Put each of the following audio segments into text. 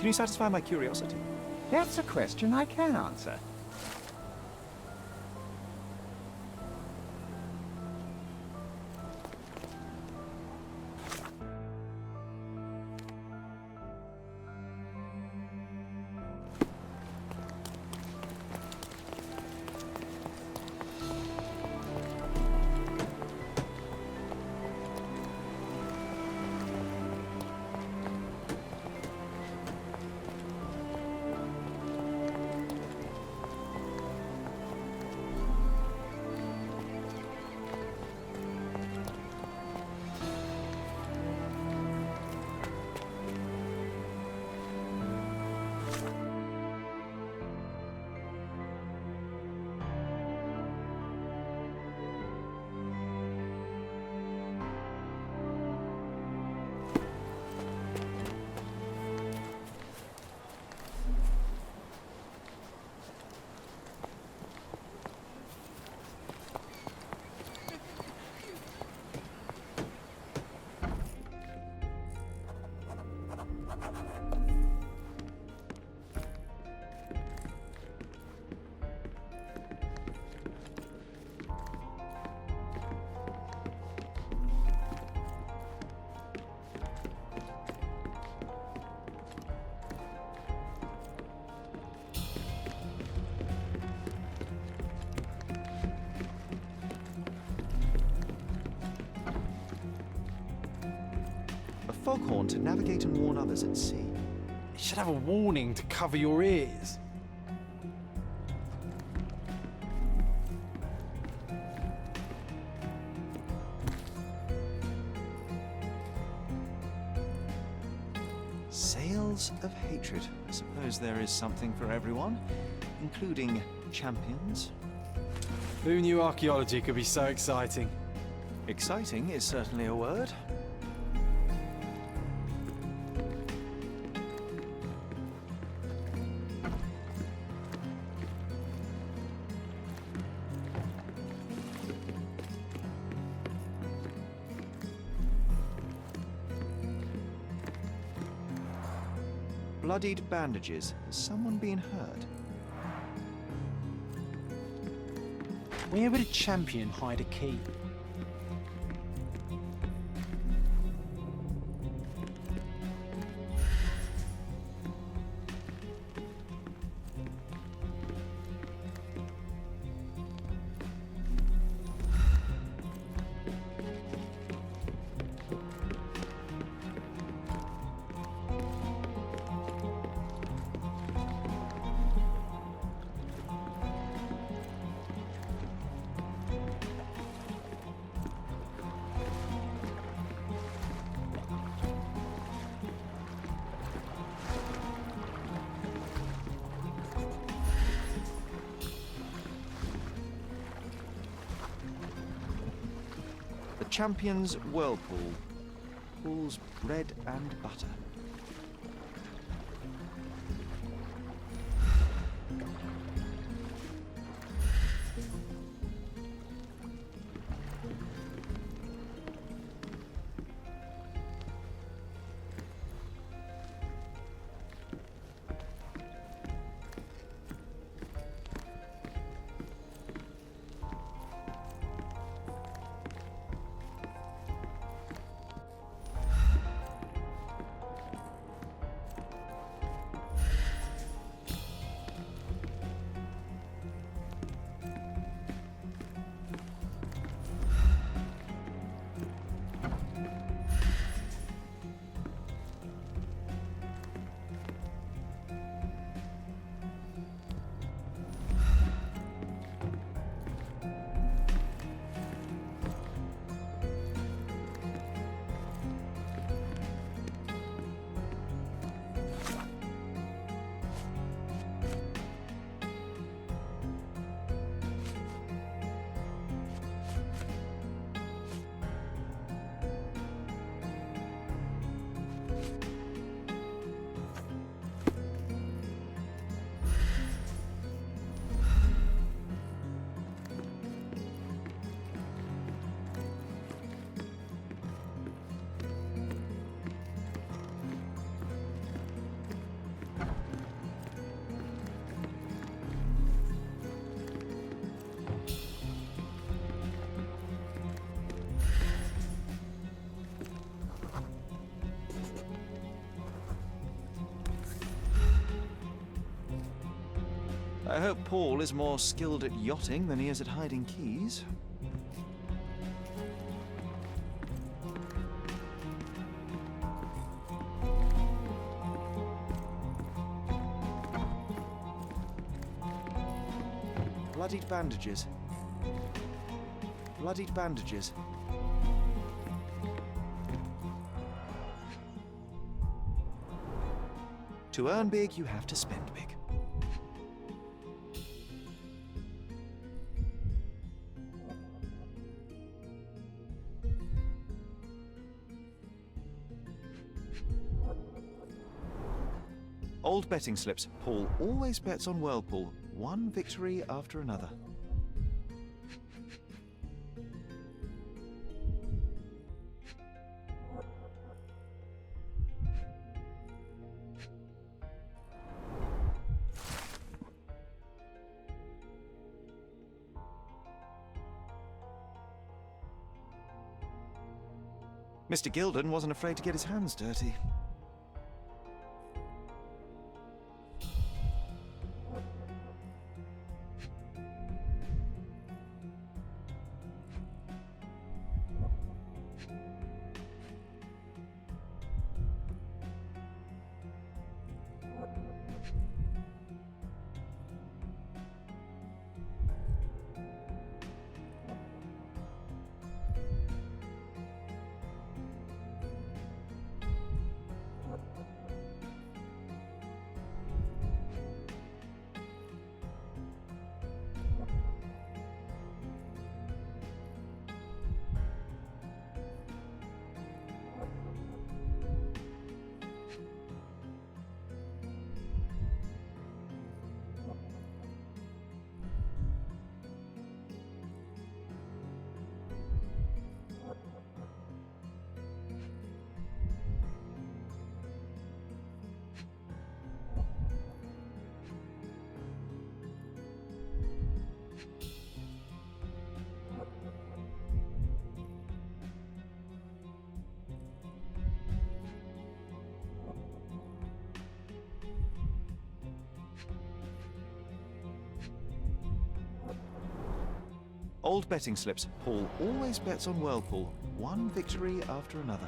Can you satisfy my curiosity? That's a question I can answer. Foghorn to navigate and warn others at sea. You should have a warning to cover your ears. Sails of hatred. I suppose there is something for everyone, including champions. Who knew archaeology could be so exciting? Exciting is certainly a word. Bloodied bandages. Has someone been hurt? Where would a champion hide a key? The champion's whirlpool pulls bread and butter. I hope Paul is more skilled at yachting than he is at hiding keys. Bloodied bandages. Bloodied bandages. To earn big, you have to spend big. Old betting slips. Paul always bets on Whirlpool. One victory after another. Mr. Gilden wasn't afraid to get his hands dirty. Old betting slips. Paul always bets on Whirlpool. One victory after another.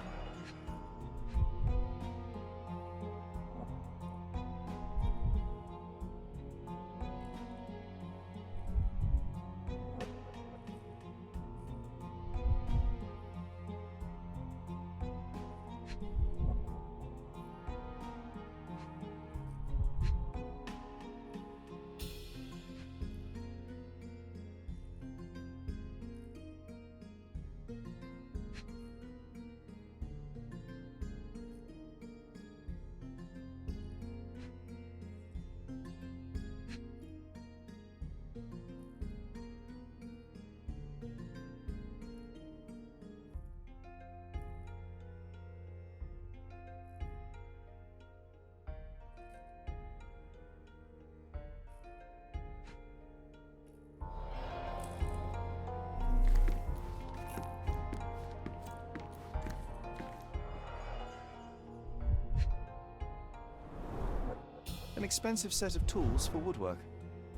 An expensive set of tools for woodwork.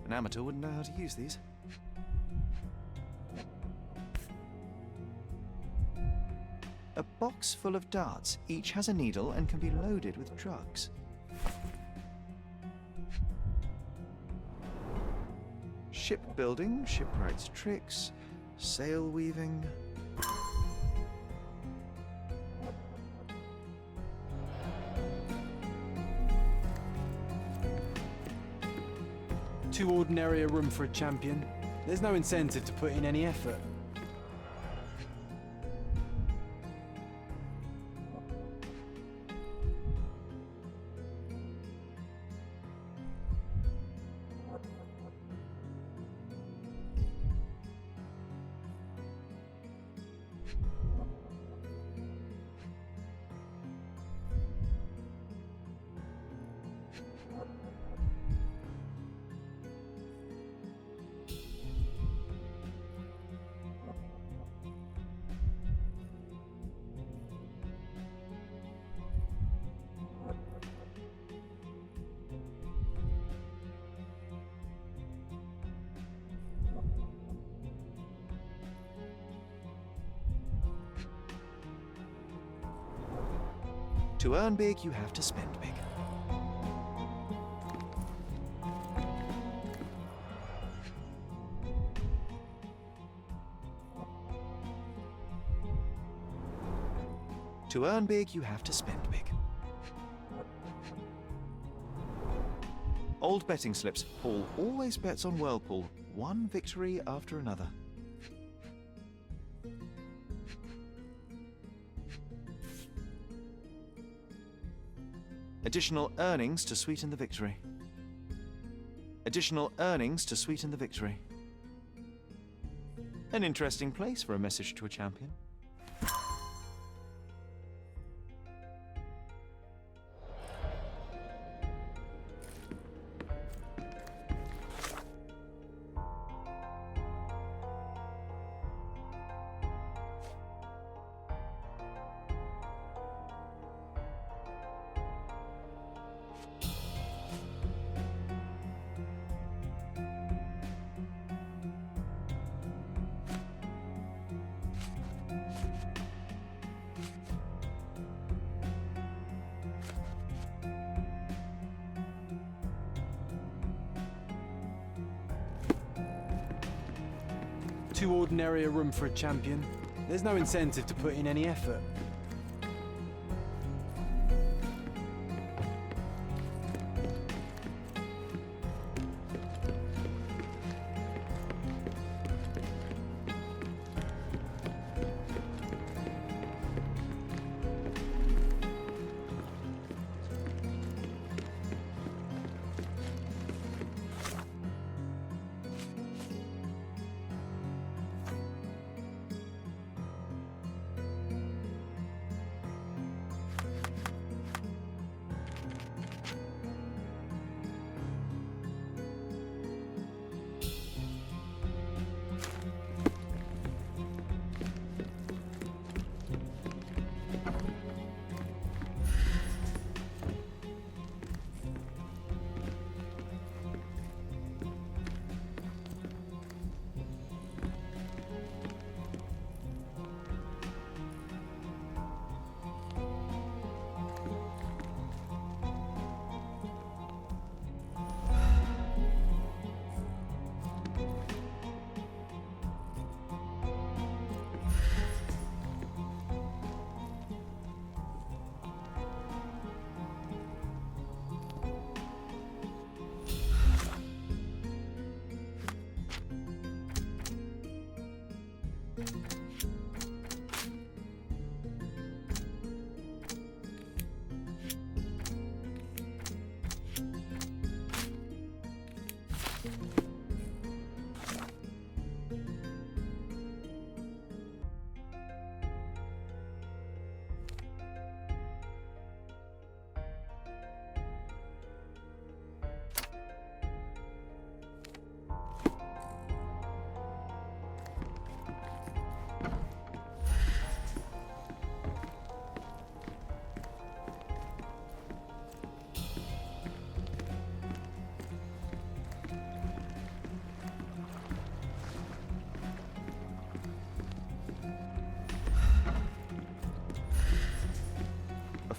An amateur wouldn't know how to use these. A box full of darts. Each has a needle and can be loaded with drugs. Shipbuilding, shipwright's tricks, sail weaving. Too ordinary a room for a champion. There's no incentive to put in any effort. To earn big, you have to spend big. To earn big, you have to spend big. Old betting slips. Paul always bets on Whirlpool, one victory after another. Additional earnings to sweeten the victory. Additional earnings to sweeten the victory. An interesting place for a message to a champion. Too ordinary a room for a champion. There's no incentive to put in any effort.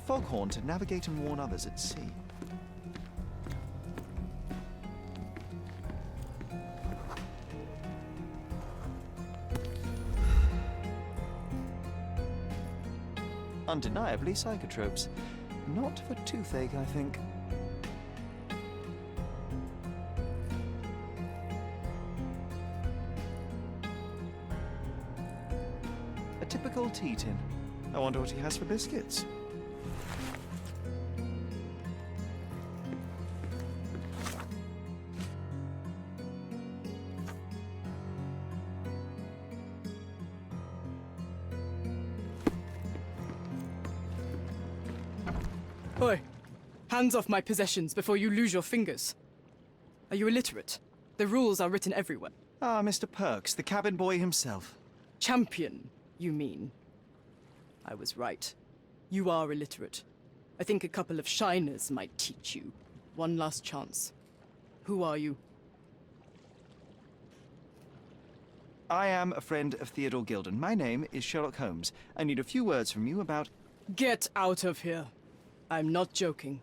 Foghorn to navigate and warn others at sea. Undeniably psychotropes. Not for toothache, I think. A typical tea tin. I wonder what he has for biscuits. Oi! Hands off my possessions before you lose your fingers. Are you illiterate? The rules are written everywhere. Ah, Mr. Perks, the cabin boy himself. Champion, you mean? I was right. You are illiterate. I think a couple of shiners might teach you. One last chance. Who are you? I am a friend of Theodore Gilden. My name is Sherlock Holmes. I need a few words from you about... Get out of here. I'm not joking.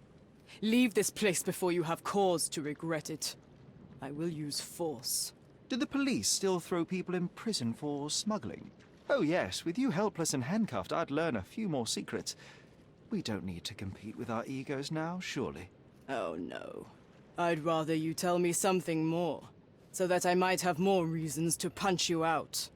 Leave this place before you have cause to regret it. I will use force. Do the police still throw people in prison for smuggling? Oh yes, with you helpless and handcuffed, I'd learn a few more secrets. We don't need to compete with our egos now, surely. Oh no. I'd rather you tell me something more, so that I might have more reasons to punch you out.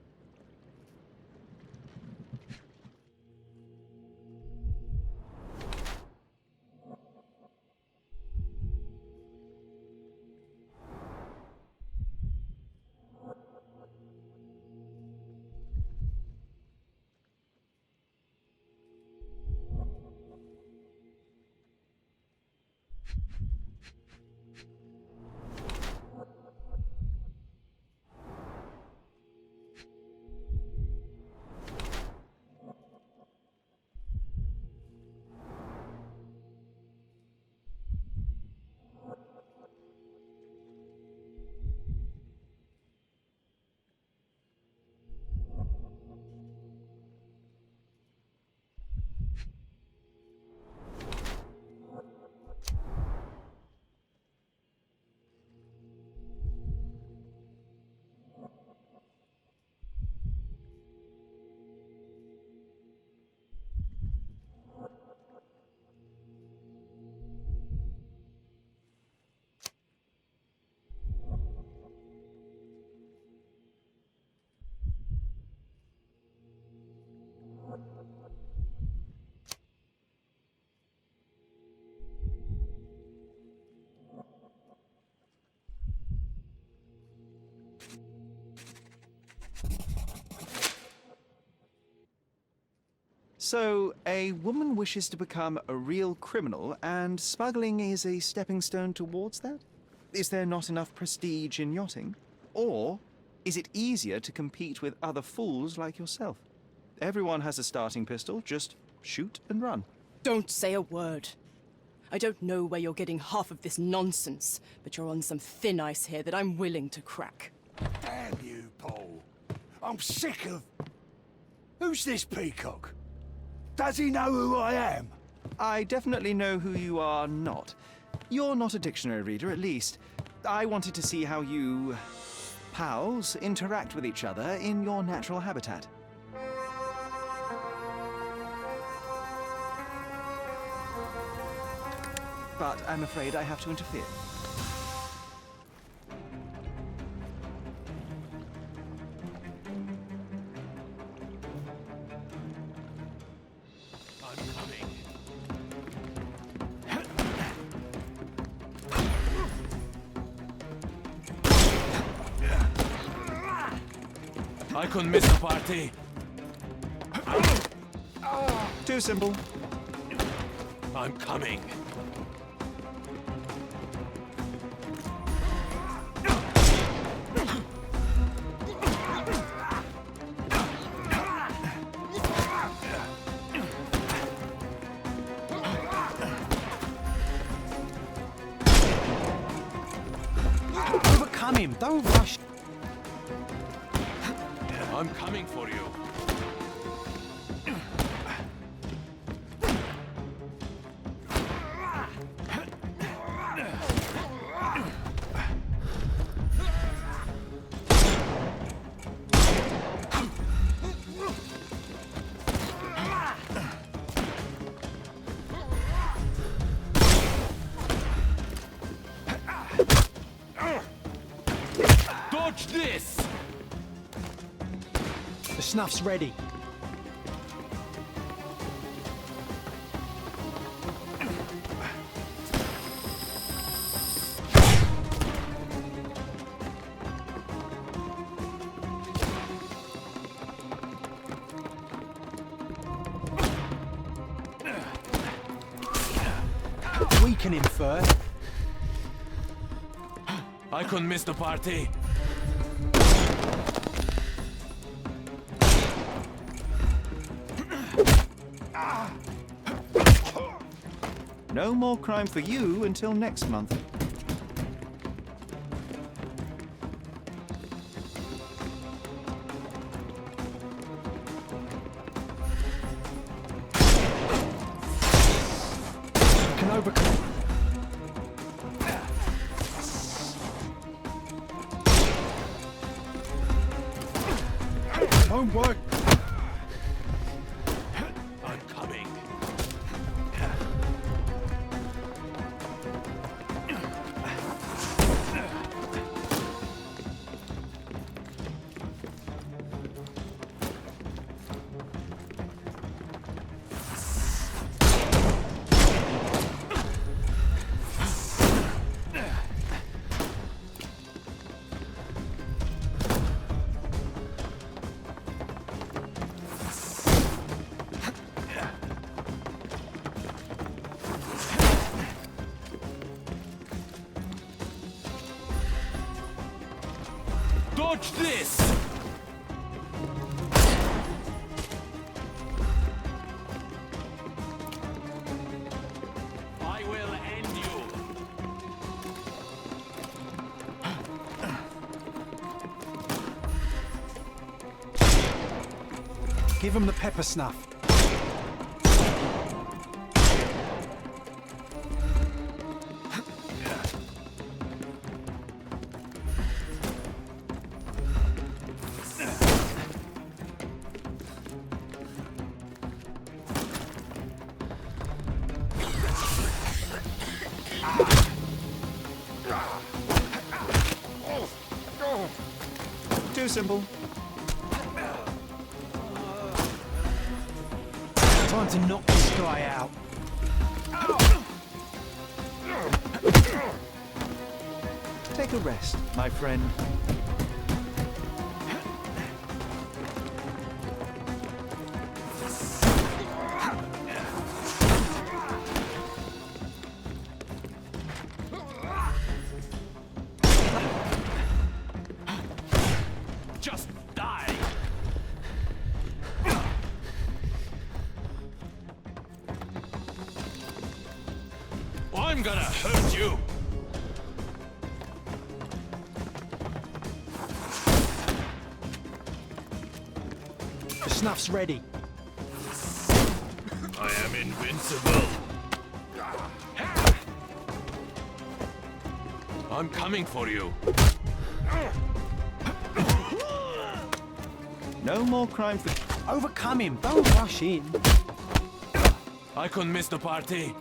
So, a woman wishes to become a real criminal, and smuggling is a stepping stone towards that? Is there not enough prestige in yachting? Or is it easier to compete with other fools like yourself? Everyone has a starting pistol, just shoot and run. Don't say a word. I don't know where you're getting half of this nonsense, but you're on some thin ice here that I'm willing to crack. Damn you, Paul. I'm sick of... Who's this peacock? Does he know who I am? I definitely know who you are not. You're not a dictionary reader, at least. I wanted to see how you... pals interact with each other in your natural habitat. But I'm afraid I have to interfere. I couldn't miss the party. Too simple. I'm coming. Overcome him, don't rush. I'm coming for you. Dodge this! The snuff's ready. Weaken him first. I couldn't miss the party. No more crime for you until next month. overcome. Homework. I'm coming. Dodge this! I will end you. Give him the pepper snuff. Too simple. Time to knock this guy out. Take a rest, my friend. Just die. I'm gonna hurt you. The snuff's ready. I am invincible. I'm coming for you. No more crime for... Overcome him. Don't rush in. I couldn't miss the party.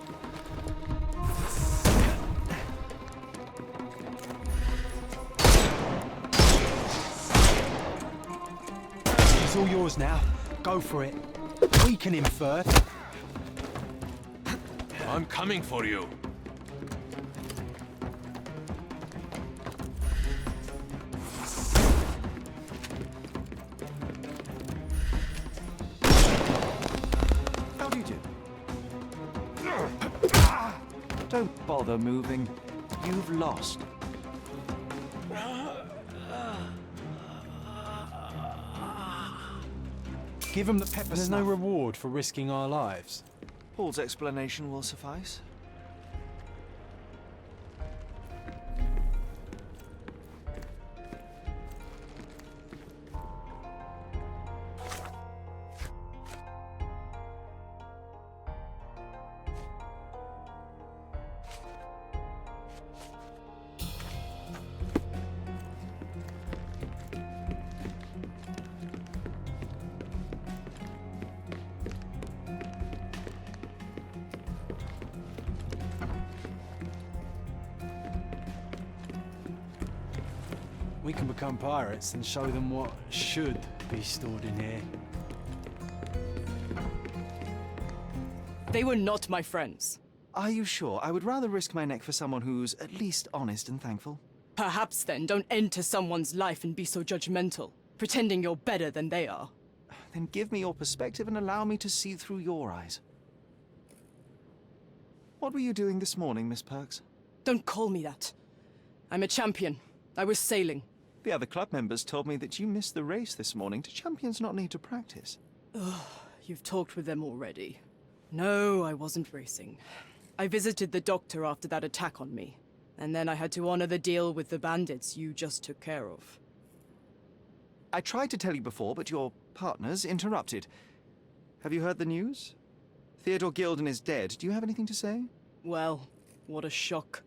It's all yours now. Go for it. Weaken him first. I'm coming for you. How do you do? Don't bother moving. You've lost. Give him the pepper There's snuff. no reward for risking our lives. Paul's explanation will suffice. We can become pirates and show them what should be stored in here. They were not my friends. Are you sure? I would rather risk my neck for someone who's at least honest and thankful. Perhaps then don't enter someone's life and be so judgmental, pretending you're better than they are. Then give me your perspective and allow me to see through your eyes. What were you doing this morning, Miss Perks? Don't call me that. I'm a champion. I was sailing. The other club members told me that you missed the race this morning. Do champions not need to practice? You've talked with them already. No, I wasn't racing. I visited the doctor after that attack on me. And then I had to honor the deal with the bandits you just took care of. I tried to tell you before, but your partners interrupted. Have you heard the news? Theodore Gilden is dead. Do you have anything to say? Well, what a shock.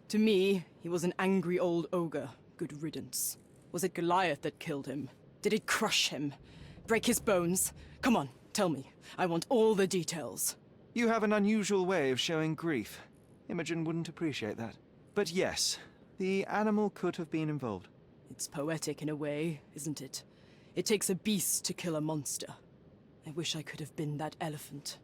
To me, he was an angry old ogre. Good riddance. Was it Goliath that killed him? Did it crush him? Break his bones? Come on, tell me. I want all the details. You have an unusual way of showing grief. Imogen wouldn't appreciate that. But yes, the animal could have been involved. It's poetic in a way, isn't it? It takes a beast to kill a monster. I wish I could have been that elephant.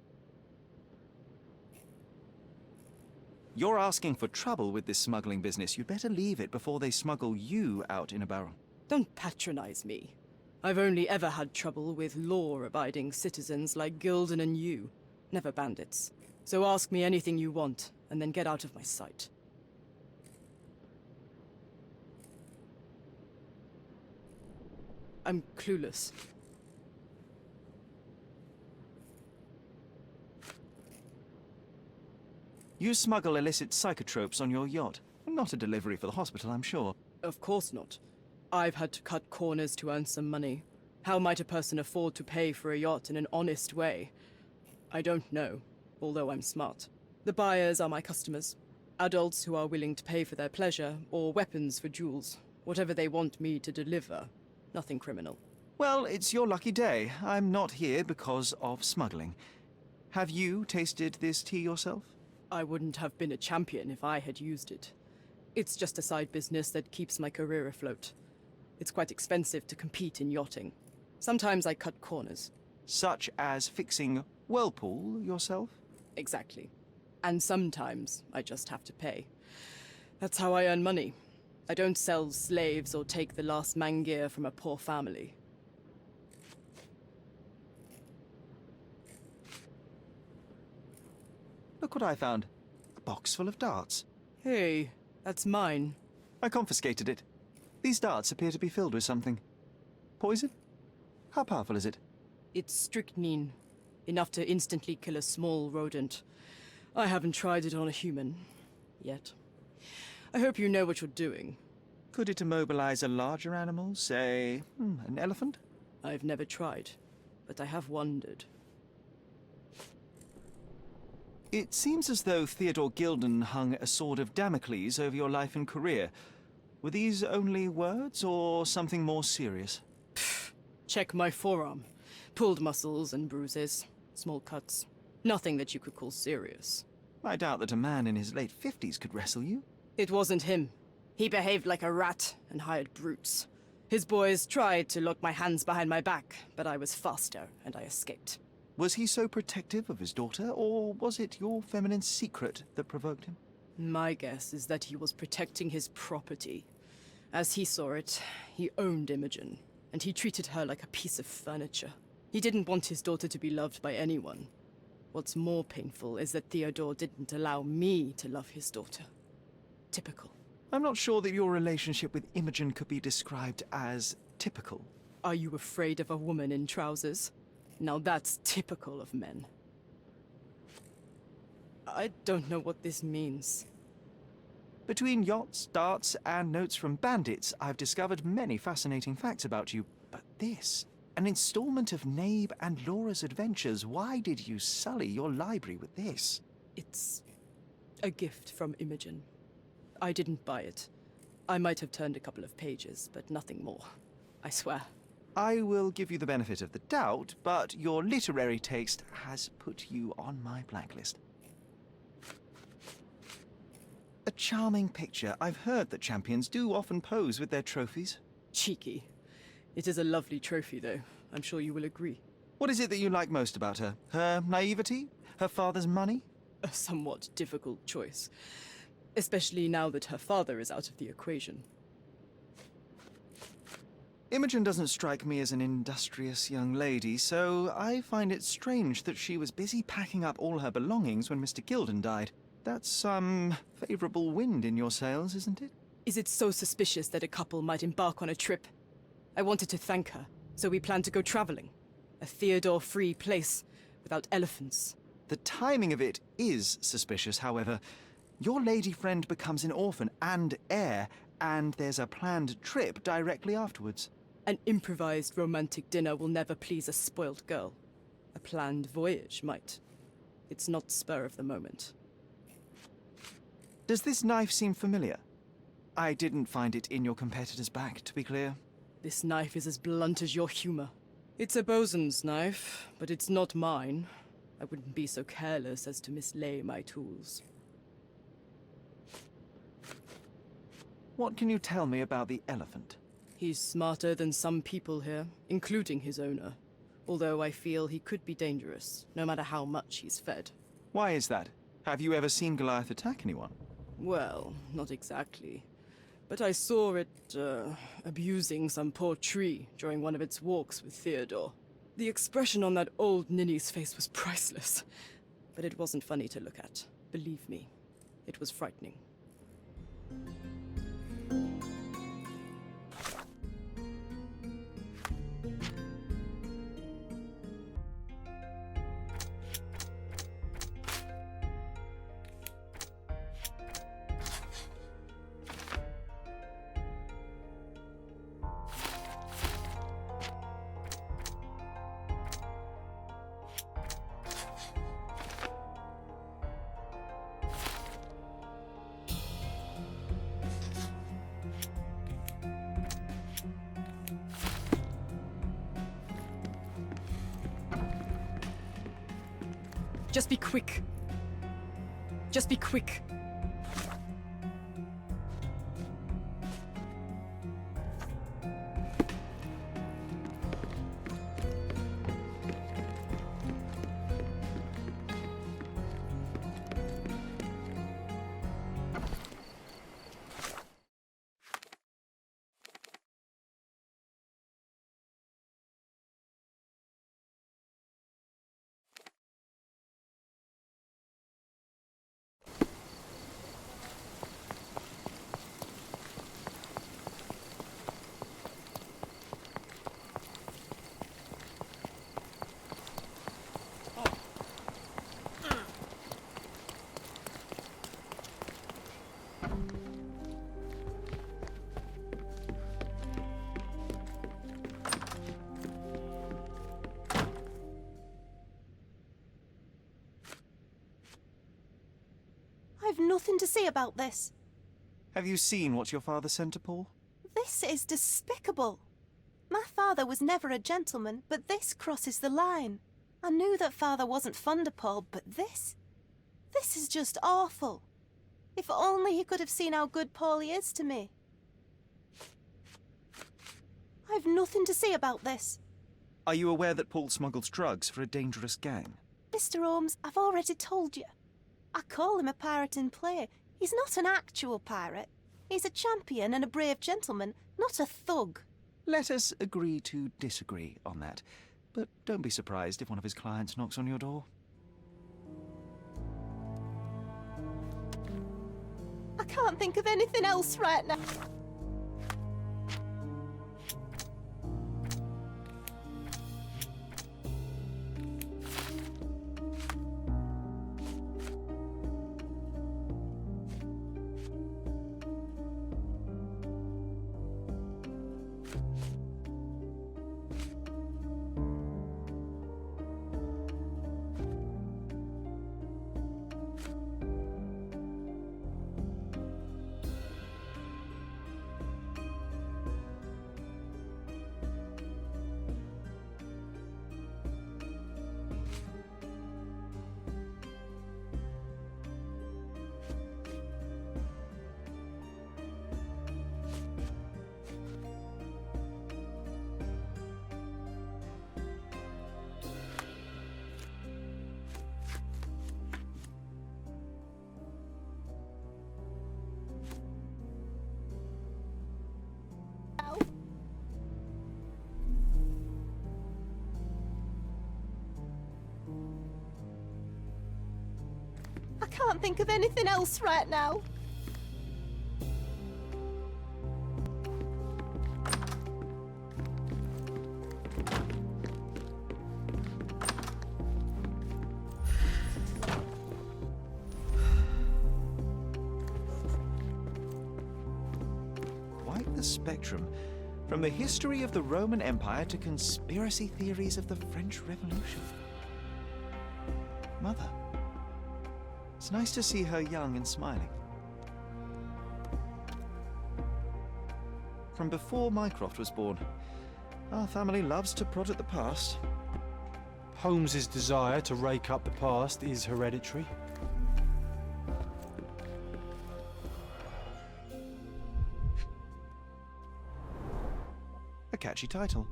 You're asking for trouble with this smuggling business. You'd better leave it before they smuggle you out in a barrel. Don't patronize me. I've only ever had trouble with law-abiding citizens like Gilden and you, never bandits. So ask me anything you want, and then get out of my sight. I'm clueless. You smuggle illicit psychotropes on your yacht. Not a delivery for the hospital, I'm sure. Of course not. I've had to cut corners to earn some money. How might a person afford to pay for a yacht in an honest way? I don't know, although I'm smart. The buyers are my customers. Adults who are willing to pay for their pleasure, or weapons for jewels. Whatever they want me to deliver. Nothing criminal. Well, it's your lucky day. I'm not here because of smuggling. Have you tasted this tea yourself? I wouldn't have been a champion if I had used it. It's just a side business that keeps my career afloat. It's quite expensive to compete in yachting. Sometimes I cut corners. Such as fixing Whirlpool yourself? Exactly. And sometimes I just have to pay. That's how I earn money. I don't sell slaves or take the last mangear from a poor family. Look what I found. A box full of darts. Hey, that's mine. I confiscated it. These darts appear to be filled with something. Poison? How powerful is it? It's strychnine. Enough to instantly kill a small rodent. I haven't tried it on a human. Yet. I hope you know what you're doing. Could it immobilize a larger animal, say, an elephant? I've never tried, but I have wondered. It seems as though Theodore Gilden hung a sword of Damocles over your life and career. Were these only words, or something more serious? Check my forearm. Pulled muscles and bruises. Small cuts. Nothing that you could call serious. I doubt that a man in his late 50s could wrestle you. It wasn't him. He behaved like a rat and hired brutes. His boys tried to lock my hands behind my back, but I was faster and I escaped. Was he so protective of his daughter, or was it your feminine secret that provoked him? My guess is that he was protecting his property. As he saw it, he owned Imogen, and he treated her like a piece of furniture. He didn't want his daughter to be loved by anyone. What's more painful is that Theodore didn't allow me to love his daughter. Typical. I'm not sure that your relationship with Imogen could be described as typical. Are you afraid of a woman in trousers? Now that's typical of men. I don't know what this means. Between yachts, darts, and notes from bandits, I've discovered many fascinating facts about you. But this, an installment of Nabe and Laura's adventures. Why did you sully your library with this? It's a gift from Imogen. I didn't buy it. I might have turned a couple of pages, but nothing more. I swear. I will give you the benefit of the doubt, but your literary taste has put you on my blacklist. A charming picture. I've heard that champions do often pose with their trophies. Cheeky. It is a lovely trophy, though. I'm sure you will agree. What is it that you like most about her? Her naivety? Her father's money? A somewhat difficult choice. Especially now that her father is out of the equation. Imogen doesn't strike me as an industrious young lady, so I find it strange that she was busy packing up all her belongings when Mr. Gilden died. That's some favorable wind in your sails, isn't it? Is it so suspicious that a couple might embark on a trip? I wanted to thank her, so we planned to go traveling. A Theodore-free place, without elephants. The timing of it is suspicious, however. Your lady friend becomes an orphan and heir, and there's a planned trip directly afterwards. An improvised romantic dinner will never please a spoiled girl. A planned voyage might. It's not spur of the moment. Does this knife seem familiar? I didn't find it in your competitor's back, to be clear. This knife is as blunt as your humor. It's a bosun's knife, but it's not mine. I wouldn't be so careless as to mislay my tools. What can you tell me about the elephant? He's smarter than some people here, including his owner. Although I feel he could be dangerous, no matter how much he's fed. Why is that? Have you ever seen Goliath attack anyone? Well, not exactly. But I saw it, abusing some poor tree during one of its walks with Theodore. The expression on that old ninny's face was priceless. But it wasn't funny to look at. Believe me, it was frightening. Just be quick. Just be quick. I've nothing to say about this. Have you seen what your father sent to Paul? This is despicable. My father was never a gentleman, but this crosses the line. I knew that father wasn't fond of Paul, but this is just awful. If only he could have seen how good Paulie is to me. I've nothing to say about this. Are you aware that Paul smuggles drugs for a dangerous gang? Mr. Holmes, I've already told you. I call him a pirate in play. He's not an actual pirate. He's a champion and a brave gentleman, not a thug. Let us agree to disagree on that. But don't be surprised if one of his clients knocks on your door. I can't think of anything else right now. I can't think of anything else right now. Quite the spectrum. From the history of the Roman Empire to conspiracy theories of the French Revolution. Mother. It's nice to see her young and smiling. from before Mycroft was born. Our family loves to prod at the past. Holmes's desire to rake up the past is hereditary. A catchy title.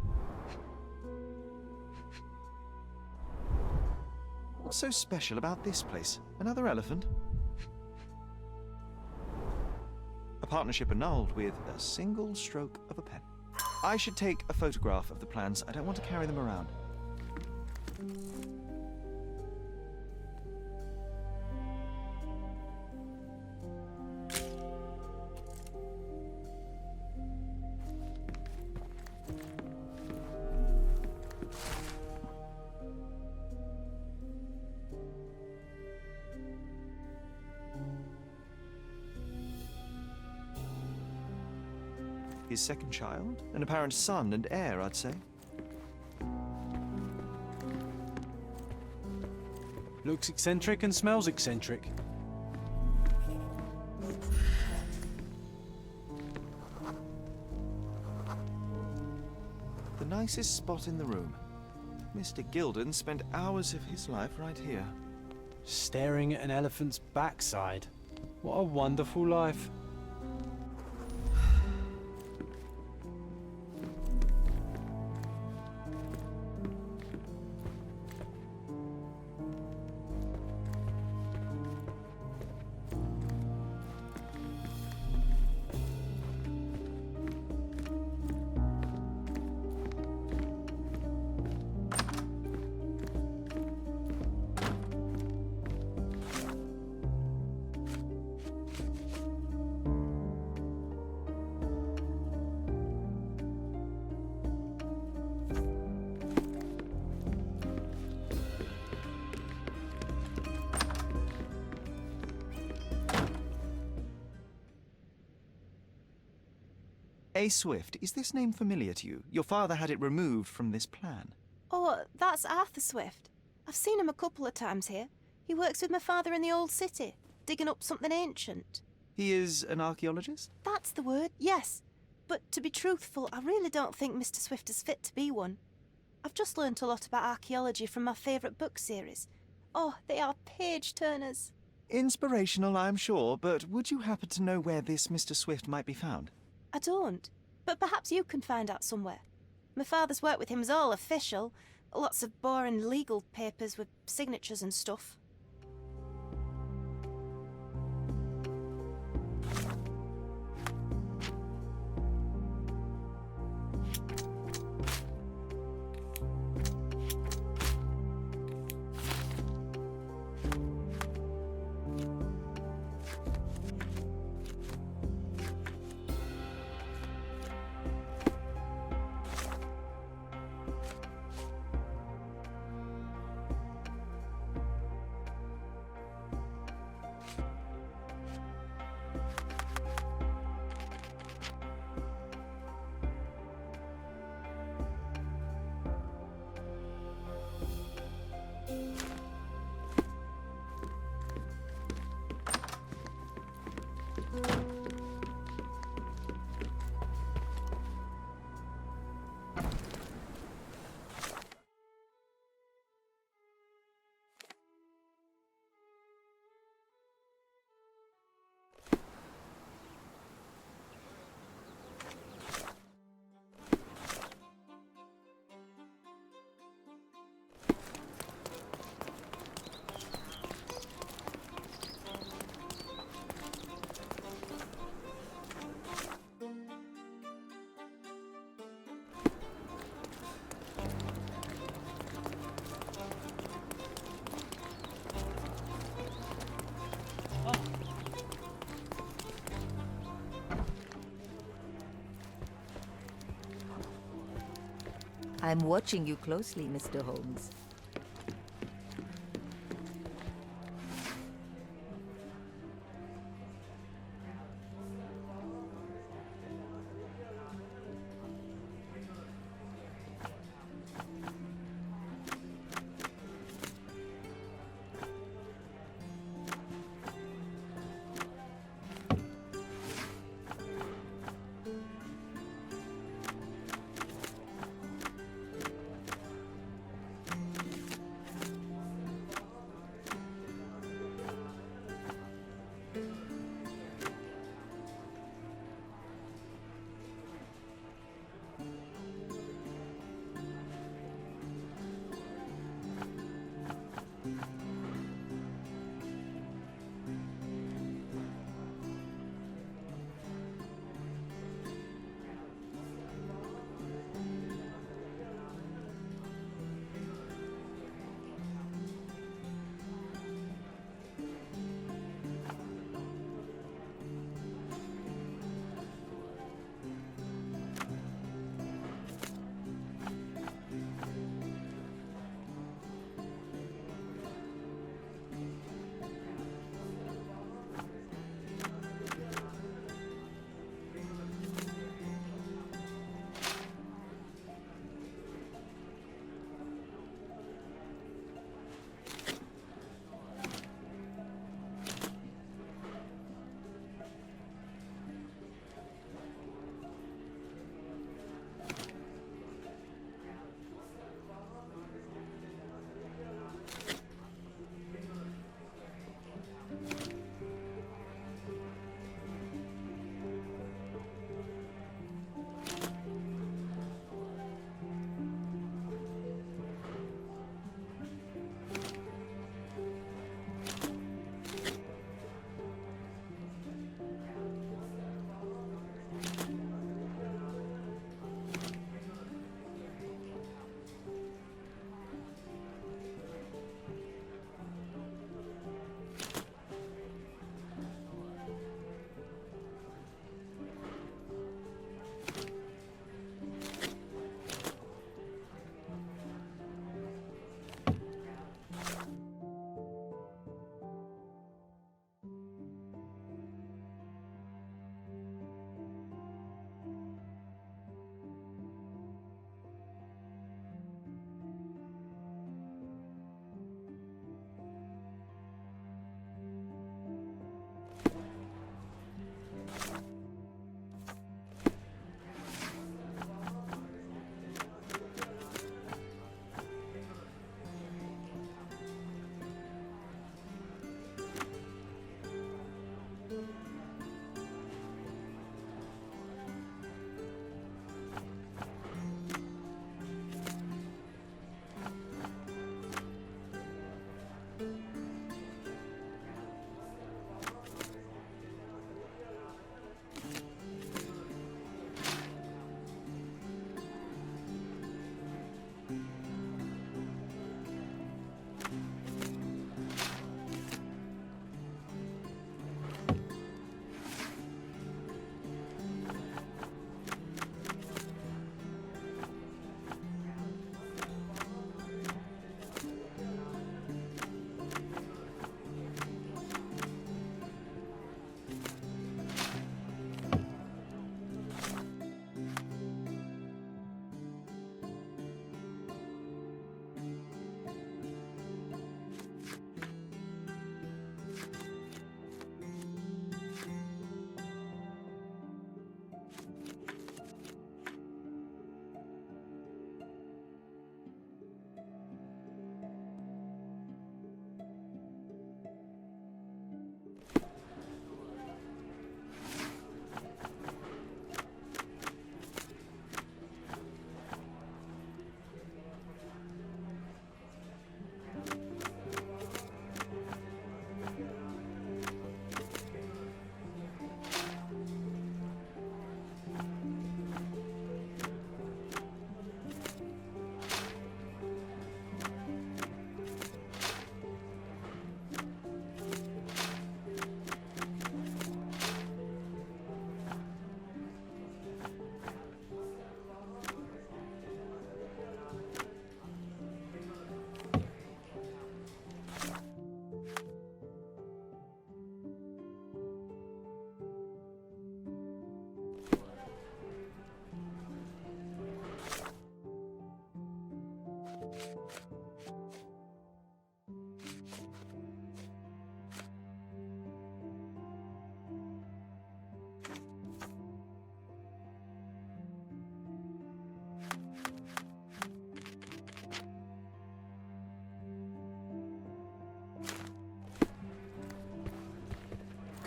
What's so special about this place? Another elephant? A partnership annulled with a single stroke of a pen. I should take a photograph of the plans. I don't want to carry them around. His second child? An apparent son and heir, I'd say. Looks eccentric and smells eccentric. The nicest spot in the room. Mr. Gilden spent hours of his life right here. Staring at an elephant's backside. What a wonderful life. A. Swift, is this name familiar to you? Your father had it removed from this plan. Oh, that's Arthur Swift. I've seen him a couple of times here. He works with my father in the old city, digging up something ancient. He is an archaeologist? That's the word, yes. But to be truthful, I really don't think Mr. Swift is fit to be one. I've just learnt a lot about archaeology from my favourite book series. Oh, they are page-turners. Inspirational, I'm sure, but would you happen to know where this Mr. Swift might be found? I don't, but perhaps you can find out somewhere. My father's work with him is all official. Lots of boring legal papers with signatures and stuff. I'm watching you closely, Mr. Holmes.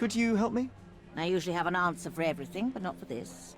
Could you help me? I usually have an answer for everything, but not for this.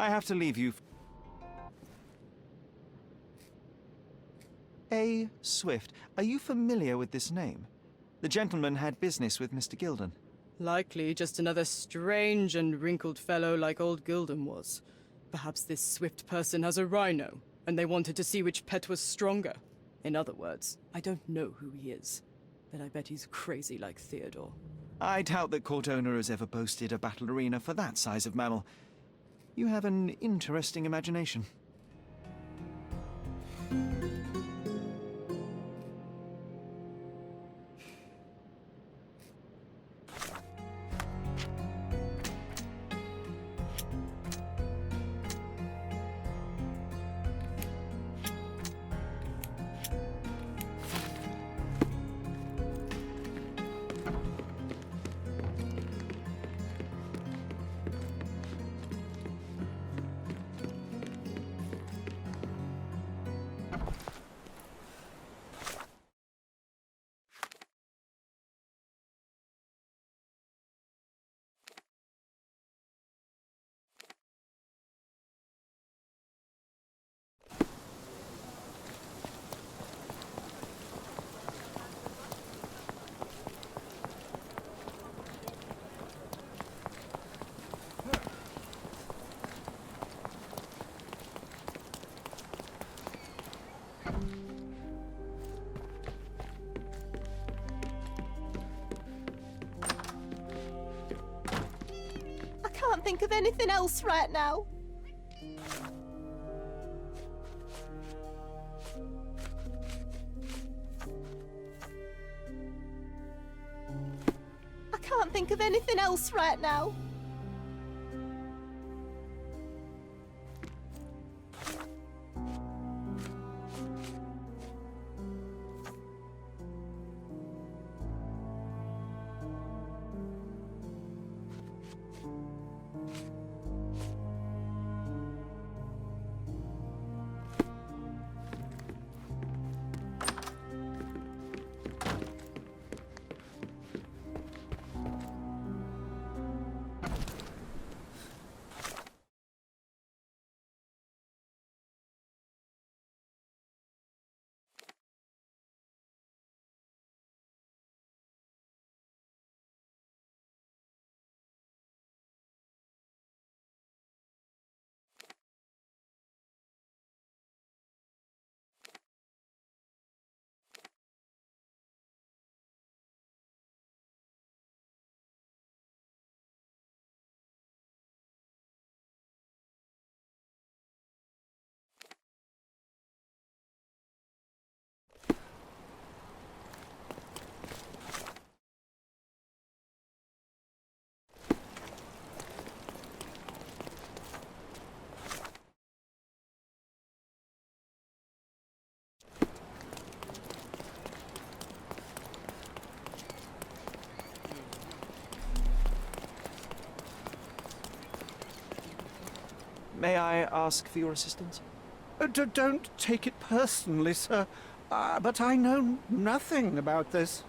I have to leave you. A. Swift. Are you familiar with this name? The gentleman had business with Mr. Gilden. Likely just another strange and wrinkled fellow like old Gilden was. Perhaps this Swift person has a rhino, and they wanted to see which pet was stronger. In other words, I don't know who he is, but I bet he's crazy like Theodore. I doubt that court owner has ever boasted a battle arena for that size of mammal. You have an interesting imagination. I can't think of anything else right now. I can't think of anything else right now. May I ask for your assistance? Don't take it personally, sir. But I know nothing about this.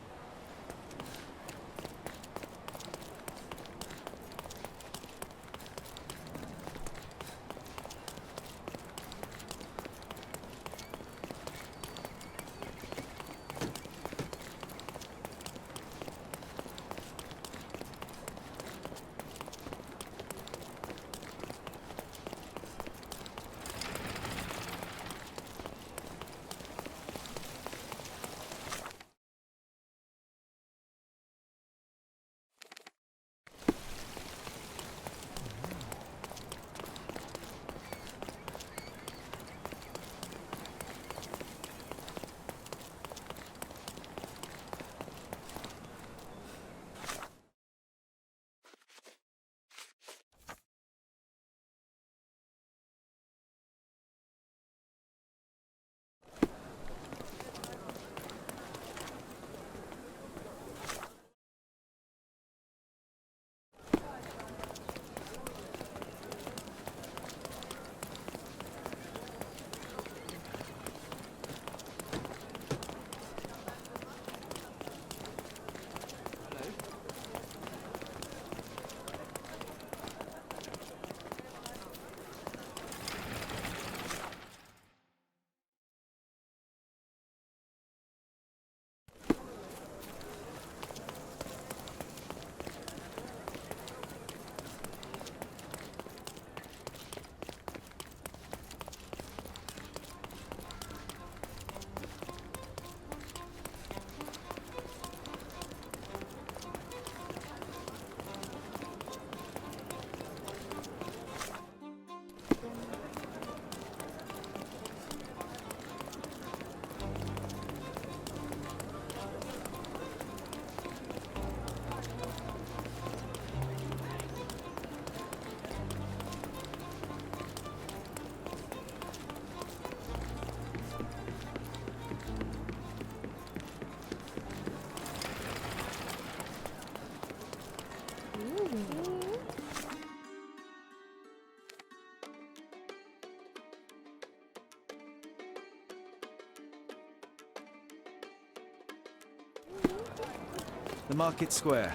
The market square,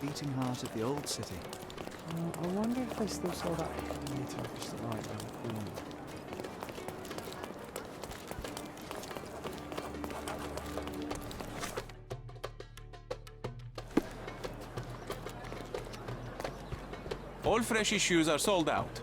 beating heart of the old city. I wonder if they still sell that heavenly Turkish delight around the corner. All fresh issues are sold out.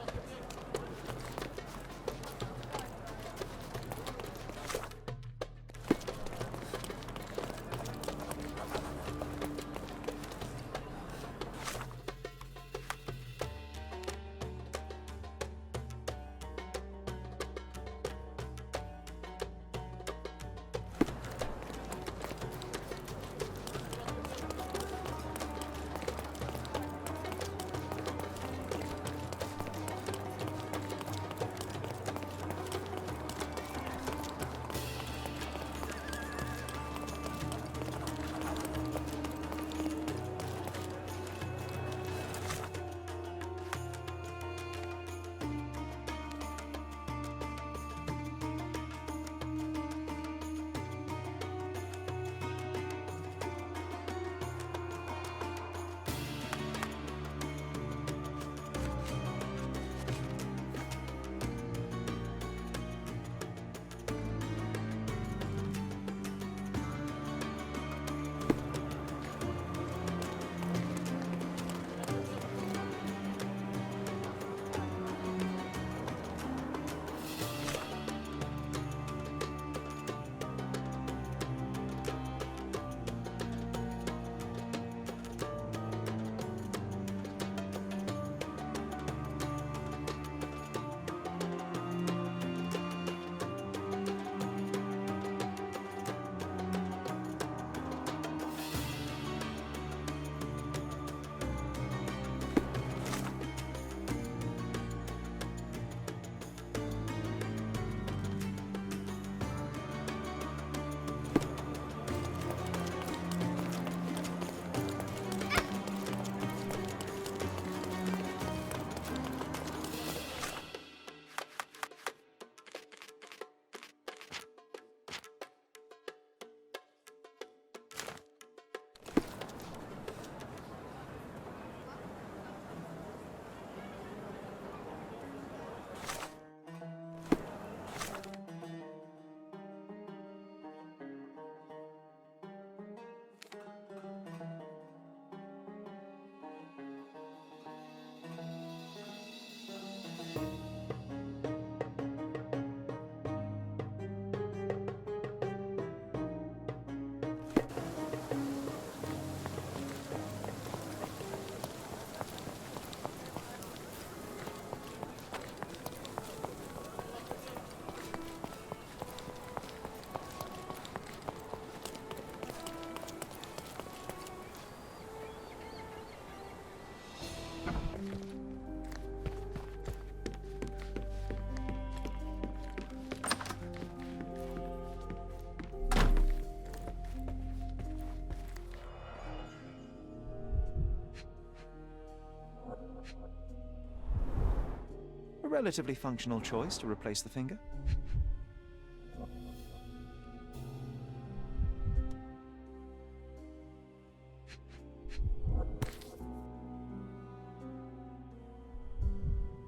relatively functional choice to replace the finger.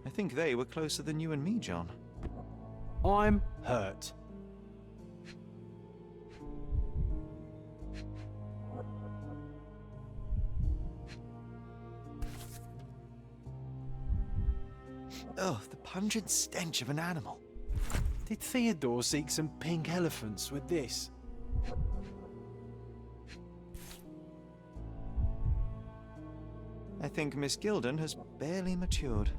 I think they were closer than you and me, John. I'm hurt. Oh, the pungent stench of an animal. Did Theodore seek some pink elephants with this? I think Miss Gilden has barely matured.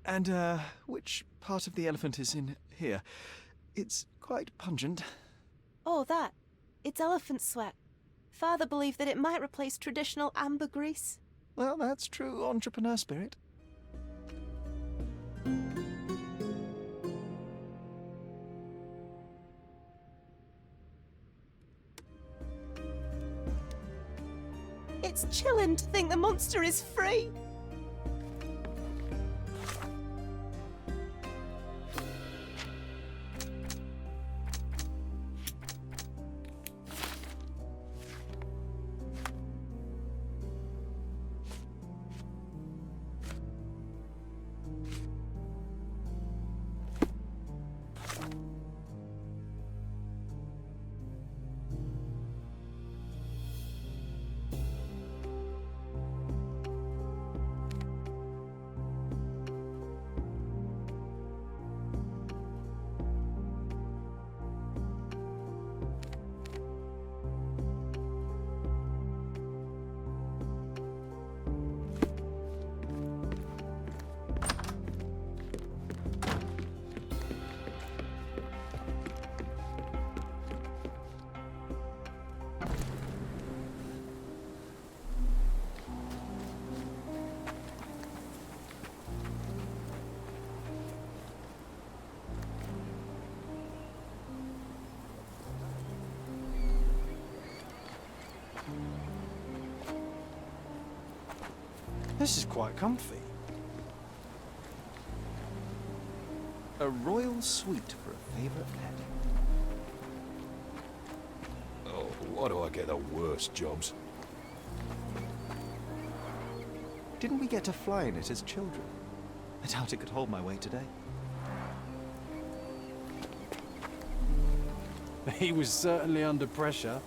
And, which part of the elephant is in here? It's quite pungent. Oh, that. It's elephant sweat. Father believed that it might replace traditional ambergris. Well, that's true entrepreneur spirit. It's chilling to think the monster is free. This is quite comfy. A royal suite for a favorite pet. Oh, why do I get the worst jobs? Didn't we get to fly in it as children? I doubt it could hold my weight today. He was certainly under pressure.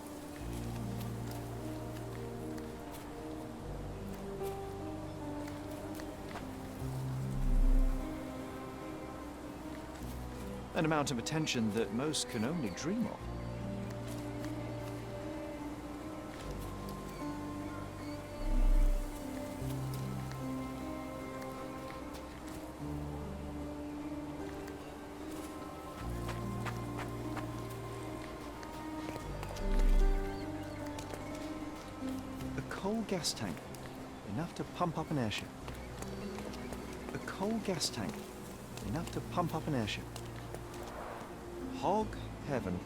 An amount of attention that most can only dream of. A coal gas tank, enough to pump up an airship. A coal gas tank, enough to pump up an airship. Hog heaven.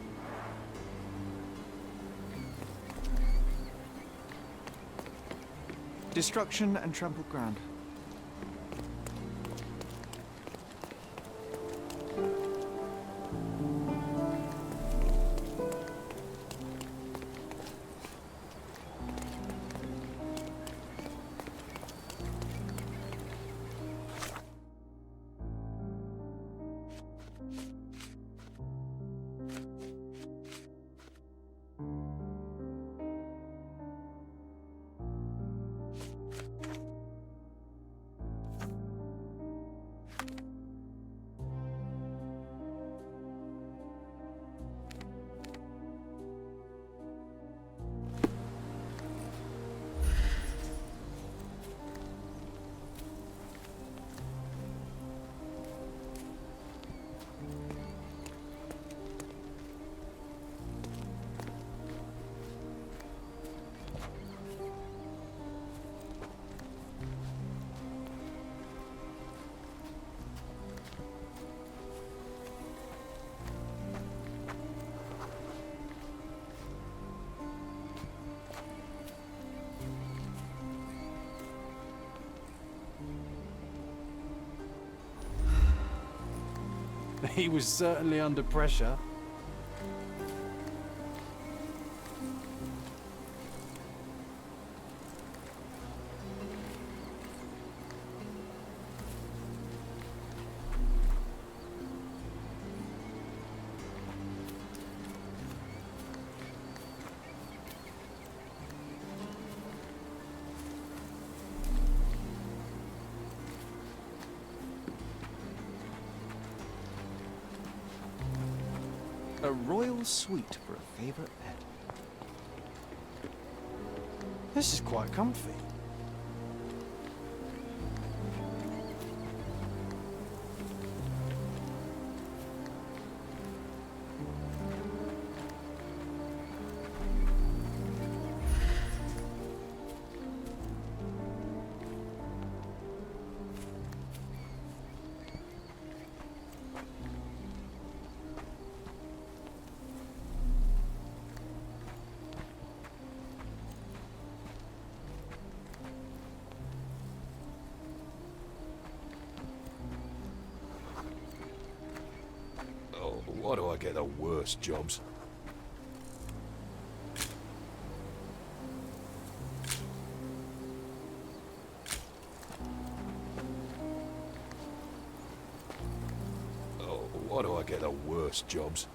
Destruction and trampled ground. He was certainly under pressure. A royal suite for a favorite pet. This is quite comfy. Oh, why do I get the worst jobs? Oh, why do I get the worst jobs?